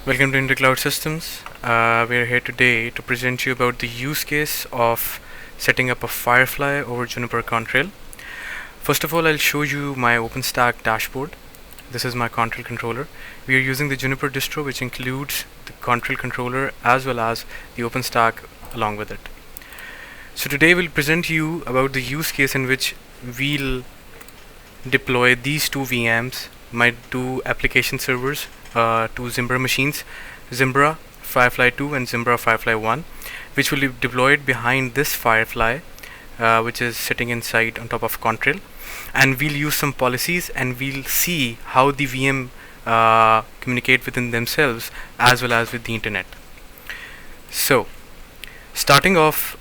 Welcome to InterCloud Systems. We are here today to present you about the use case of setting up a Firefly over Juniper Contrail. First of all, I'll show you my OpenStack dashboard. This is my Contrail controller. We are using the Juniper distro, which includes the Contrail controller as well as the OpenStack along with it. So today we'll present you about the use case in which we'll deploy these two VMs, my two application servers, two Zimbra machines, Zimbra Firefly 2 and Zimbra Firefly 1, which will be deployed behind this Firefly, which is sitting inside on top of Contrail. And we'll use some policies and we'll see how the VM communicate within themselves as well as with the internet. So, starting off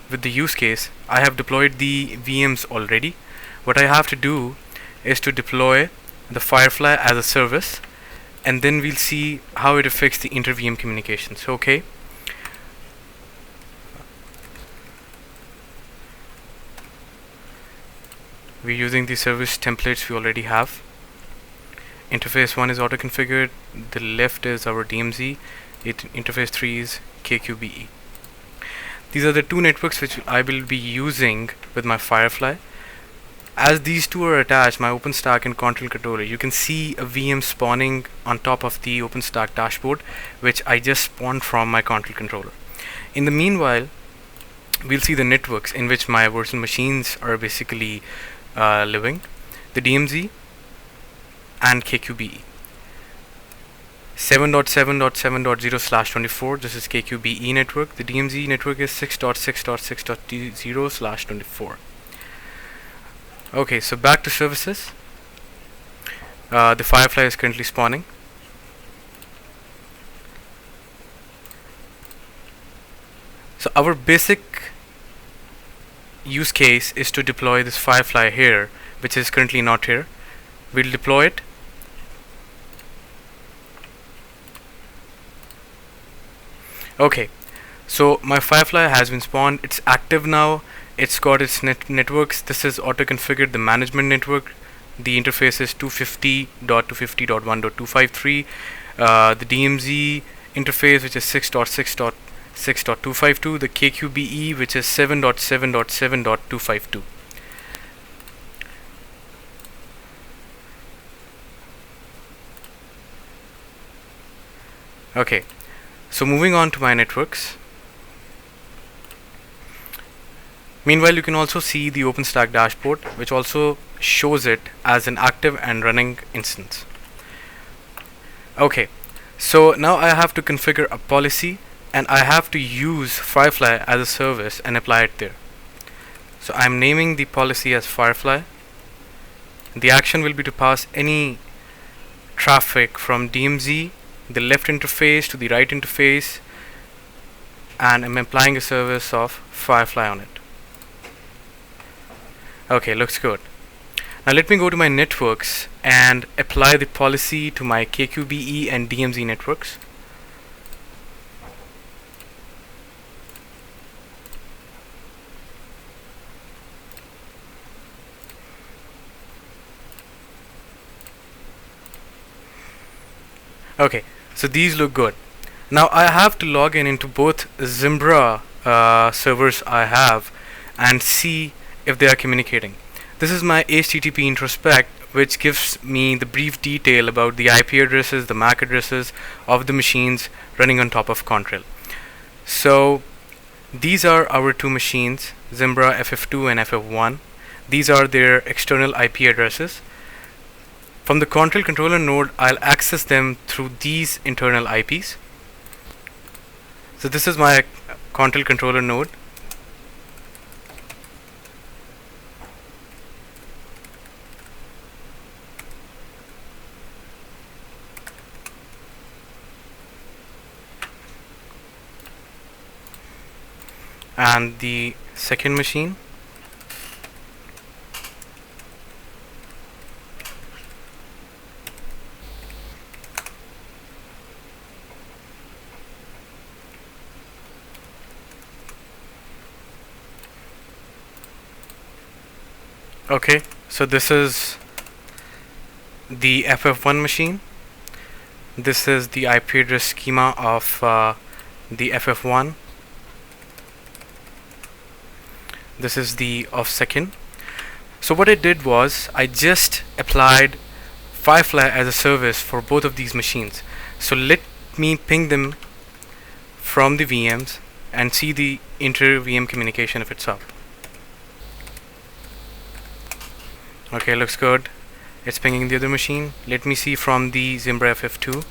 with the use case, I have deployed the VMs already. What I have to do is to deploy the Firefly as a service, and then we'll see how it affects the inter-VM communications. Okay. We're using the service templates we already have. Interface 1 is auto-configured, the left is our DMZ, interface 3 is KQBE. These are the two networks which I will be using with my Firefly. As these two are attached, my OpenStack and Contrail controller, you can see a VM spawning on top of the OpenStack dashboard, which I just spawned from my Contrail controller. In the meanwhile, we'll see the networks in which my virtual machines are basically living, the DMZ and KQBE. 7.7.7.0/24, this is KQBE network. The DMZ network is 6.6.6.0/24. Okay, so back to services. The Firefly is currently spawning. So our basic use case is to deploy this Firefly here, which is currently not here. We'll deploy it. Okay, so my Firefly has been spawned. It's active now. It's got its networks. This is auto-configured, the management network. The interface is 250.250.1.253. The DMZ interface, which is 6.6.6.252. The KQBE, which is 7.7.7.252. Okay, so moving on to my networks. Meanwhile, you can also see the OpenStack dashboard, which also shows it as an active and running instance. Okay, so now I have to configure a policy and I have to use Firefly as a service and apply it there. So I'm naming the policy as Firefly. The action will be to pass any traffic from DMZ, the left interface, to the right interface, and I'm applying a service of Firefly on it. Okay, looks good. Now let me go to my networks and apply the policy to my KQBE and DMZ networks. Okay, so these look good. Now I have to log in into both Zimbra servers I have and see if they are communicating. This is my HTTP introspect, which gives me the brief detail about the IP addresses, the MAC addresses of the machines running on top of Contrail. So these are our two machines, Zimbra FF2 and FF1. These are their external IP addresses. From the Contrail controller node, I'll access them through these internal IPs. So this is my Contrail controller node. And the second machine, okay, so this is the FF1 machine. This is the IP address schema of the FF1. This is the of second. So what I did was I just applied Firefly as a service for both of these machines. So let me ping them from the VMs and see the inter-VM communication if it's up. Okay, looks good. It's pinging the other machine. Let me see from the Zimbra FF2.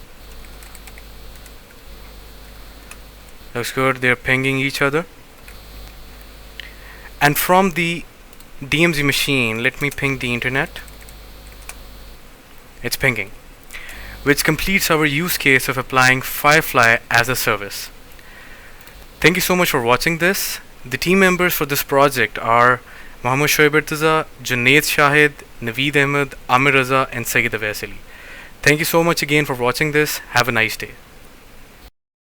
Looks good. They're pinging each other. And from the DMZ machine, let me ping the internet. It's pinging, which completes our use case of applying Firefly as a service. Thank you so much for watching this. The team members for this project are Mohammad Shoaib Irtaza, Junaid Shahid, Naveed Ahmed, Amir Raza, and Sayyid Avaisali. Thank you so much again for watching this. Have a nice day.